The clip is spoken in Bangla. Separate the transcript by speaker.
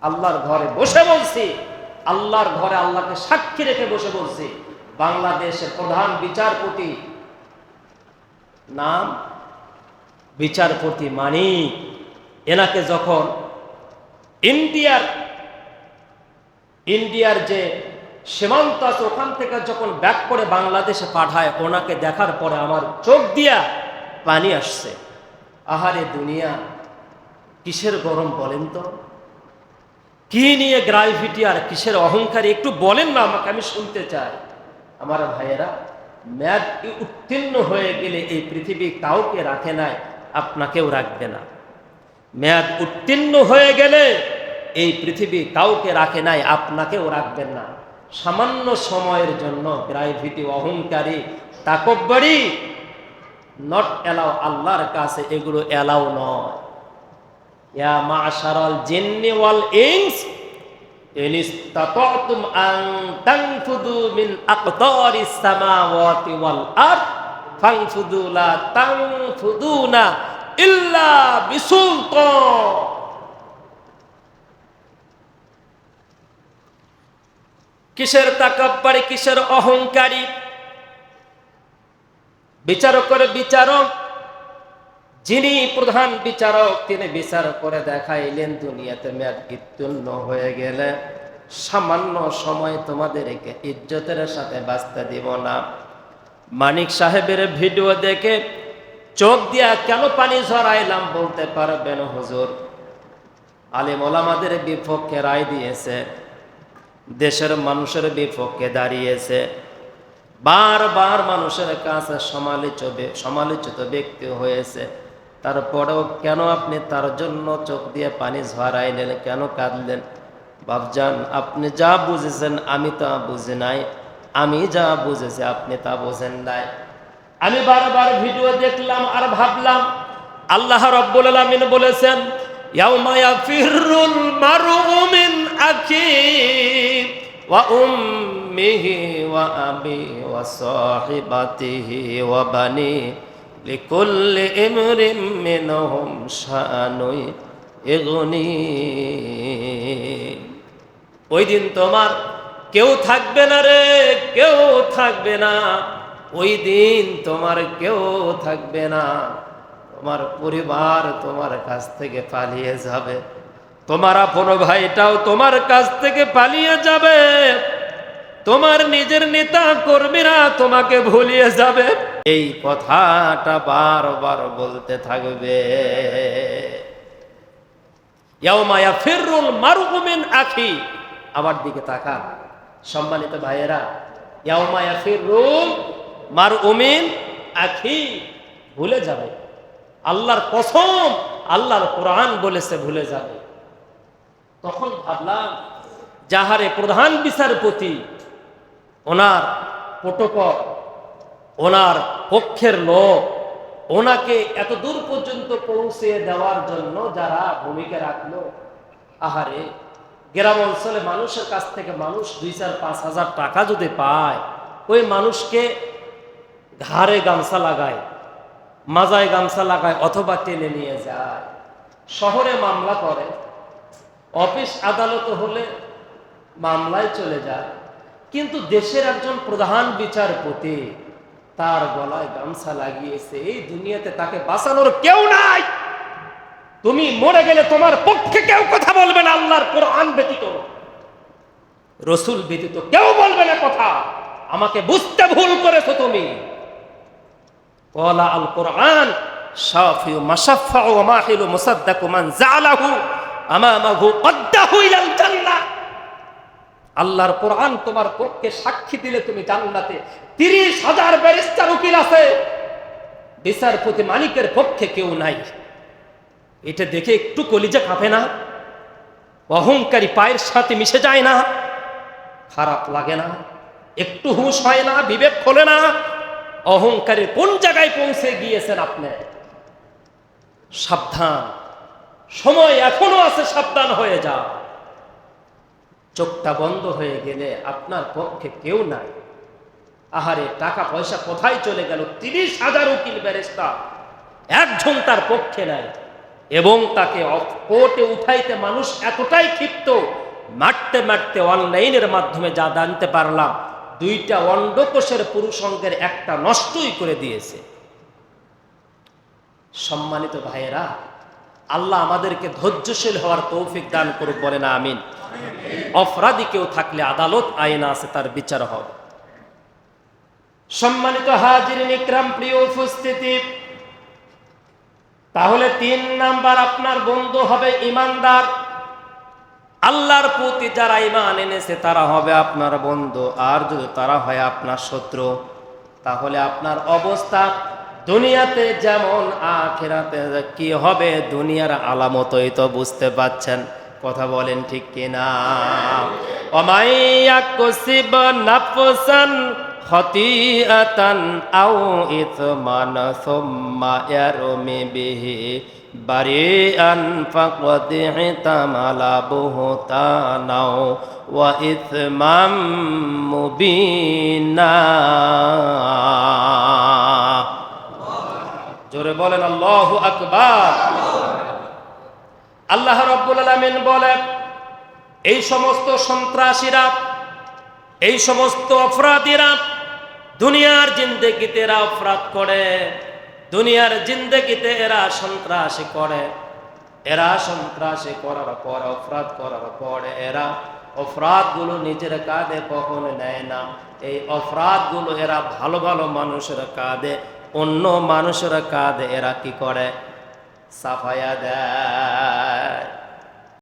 Speaker 1: আল্লাহর ঘরে বসে বলছি, আল্লাহর ঘরে আল্লাহকে সাক্ষী রেখে বসে বলছি, বাংলাদেশের প্রধান বিচারপতি নাম বিচারপতি মানিক, এনাকে যখন ইন্ডিয়ার যে সীমান্ত আছে ওখান থেকে যখন ব্যাক করে বাংলাদেশে পাঠায়, ওনাকে দেখার পরে আমার চোখ দিয়া পানি আসছে। আহারে দুনিয়া, কিসের গরম বলেন তো? কি নিয়ে গ্রাভিটি আর কিসের অহংকারী একটু বলেন না আমাকে, আমি শুনতে চাই। আমার ভাইয়েরা, মেয়াদ উত্তীর্ণ হয়ে গেলে এই পৃথিবী কাউকে রাখে নাই, আপনাকেও রাখবে না। মেয়াদ উত্তীর্ণ হয়ে গেলে এই পৃথিবী কাউকে রাখে নাই, আপনাকেও রাখবেন না। সামান্য সময়ের জন্য গ্রাভিটি, অহংকারী, তাকব্বরি নট এলাও, আল্লাহর কাছে এগুলো এলাও নয়। ইয়া মাশারাল জিন্নি ওয়াল ইনস ইন ইসতাতাতুম আন তানফুদু মিন আকতারিস সামাওয়াতি ওয়াল আরদ ফানফুদু লা তানফুদুনা ইল্লা বিসুলতান। কিসের তাকাব্বুরি, কিসের অহংকারী? বিচারকের বিচারক, যিনি প্রধান বিচারক, তিনি বিচার করে দেখাইলেন দুনিয়াতে মেয়াদ উত্তীর্ণ হয়ে গেলে সামান্য সময় তোমাদেরকে ইজ্জতের সাথে বাঁচতে দিব না। মানিক সাহেবের ভিডিও দেখে চোখ দিয়া কেন পানি ঝরাইলাম বলতে পারবেন হুজুর? আলেম ওলামাদের বিপক্ষে রায় দিয়েছে, দেশের মানুষের বিপক্ষে দাঁড়িয়েছে, বারবার মানুষের কাছে সমালোচিত ব্যক্তি হয়েছে। তারপরেও কেন আপনি তার জন্য চোখ দিয়ে পানি ঝরাইলেন, কেন কাঁদলেন? বাপজান, আপনি যা বুঝেছেন আমি তা বুঝি নাই, আমি যা বুঝেছি আপনি তা বোঝেন নাই। আমি বারবার ভিডিও দেখলাম আর ভাবলাম, আল্লাহ রাব্বুল আলামিন বলেছেন, ইয়াউমা ইয়াফিরুল মারউ মিন আখিহি ওয়া উম্মিহি ওয়া আবিহি ওয়া সাহিবাতিহি ওয়া বানি লিকুল্লি ইমরিন মিনহুম শাআনুন ইগনি। ওই দিন তোমার কেউ থাকবে না রে, কেউ থাকবে না। ওই দিন তোমার কেউ থাকবে না। তোমার পরিবার তোমার কাছ থেকে পালিয়ে যাবে, তোমার আপন ভাইটাও তোমার কাছ থেকে পালিয়ে যাবে, তোমার নিজের নেতা কর্মীরা তোমাকে ভুলিয়ে যাবে। এই কথাটা বারবার বলতে থাকবে। ইয়াউমা ইয়াফিরুল মারউ মিন আখি। আবার দিকে তাকান সম্মানিত ভাইয়েরা, ইয়াউমা ইয়াফিরুল মারউ মিন আখি, ভুলে যাবে। আল্লাহর কসম, আল্লাহর কোরআন বলেছে ভুলে যাবে। তখন ভাবলাম, যাহারে প্রধান বিচারপতি, ওনার প্রটোকল, ওনার পক্ষের লোক, ওনাকে এত দূর পর্যন্ত পৌঁছে দেওয়ার জন্য যারা ভূমিকা রাখলো, আহারে গ্রাম অঞ্চলে মানুষের কাছ থেকে মানুষ 2-4-5 হাজার টাকা যদি পায়, ওই মানুষকে ঘাড়ে গামছা লাগায়, মাজায় গামছা লাগায়, অথবা টেনে নিয়ে যায়, শহরে মামলা করে, অফিস আদালত হলে মামলায় চলে যায়। কিন্তু দেশের একজন প্রধান বিচারপতি তার গলায় গামছা লাগিয়েছে, এই দুনিয়াতে তাকে বাঁচানোর কেউ নাই। তুমি মরে গেলে তোমার পক্ষে কেউ কথা বলবে না, আল্লাহর কোরআন ব্যতীত, রসুল ব্যতীত কেউ বলবে না কথা। আমাকে বুঝতে ভুল করেছো তুমি। ওয়ালা আল কোরআন শাফিউ মাশাফফাউ ওয়া মাহিলু মুসাদ্দাকু মান জালাহু আমামাহু কদ্দাহু ইলাল জান্নাহ। আল্লাহর কোরআন তোমার পক্ষে সাক্ষী দিলে তুমি জান্নাতে। 30,000 ব্যারিস্টার উকিল আছে, বিচারপতি মালিকের পক্ষে কেউ নাই। এটা দেখে একটু কলিজা কাঁপে না? অহংকারী পায়ের সাথে মিশে যায় না? খারাপ লাগে না? একটু হুঁশ হয় না? বিবেক খোলে না? অহংকারীর কোন জায়গায় পৌঁছে গিয়েছেন আপনি? সাবধান, সময় এখনো আছে, সাবধান হয়ে যা। চোখটা বন্ধ হয়ে গেলে আপনার পক্ষে কেউ নাই। আহারে, টাকা পয়সা কোথায় চলে গেল? 30,000 উকিল ব্যারিস্টার, একজন তার পক্ষে নাই। এবং তাকে কোর্টে উঠাইতে মানুষ এতটাই ক্ষিপ্ত, মারতে মারতে অনলাইনের মাধ্যমে যা জানতে পারলাম 2টা অন্ডকোষের পুরুষাঙ্গের একটা নষ্টই করে দিয়েছে। সম্মানিত ভাইয়েরা, আল্লাহ আমাদেরকে ধৈর্যশীল হওয়ার তৌফিক দান করুক, বলেন আমিন। অপরাধী কেউ থাকলে আদালত আইন আছে, তার বিচার হবে। সম্মানিত হাজিরিন ইকরাম, প্রিয় উপস্থিতি, তাহলে 3 নাম্বার আপনার বন্ধু হবে ইমানদার। আল্লাহর প্রতি যারা ঈমান এনেছে তারা হবে আপনার বন্ধু, আর যদি তারা হয় আপনার শত্রু, তাহলে আপনার অবস্থা দুনিয়াতে যেমন আখিরাতে কি হবে দুনিয়ার আলামতই তো বুঝতে পাচ্ছেন। কথা বলেন ঠিক কিনা? ওমাইয়াকুসিব নাফসান খতিআতান আও ইসমান সুম্মা ইয়ারমি বিহি বারিআন ফাকাদ ইহতামালা বুহতানাও ওয়া ইসমাম মুবিনা। জোরে বলেন আল্লাহু আকবার। আল্লাহ রাব্বুল আলামিন বলেন, এই সমস্ত সন্ত্রাসীরা, এই সমস্ত অপরাধীরা দুনিয়ার জিন্দেগিতে এরা অপরাধ করে, দুনিয়ার জিন্দেগিতে এরা সন্ত্রাসী করে, এরা সন্ত্রাসী করার পর, অপরাধ করার পর এরা অপরাধগুলো নিজের কাঁধে কখনো নেয় না। এই অপরাধগুলো এরা ভালো ভালো মানুষের কাঁধে, অন্য মানুষের কাঁধে এরা কি করে? সাফায়া দেয়।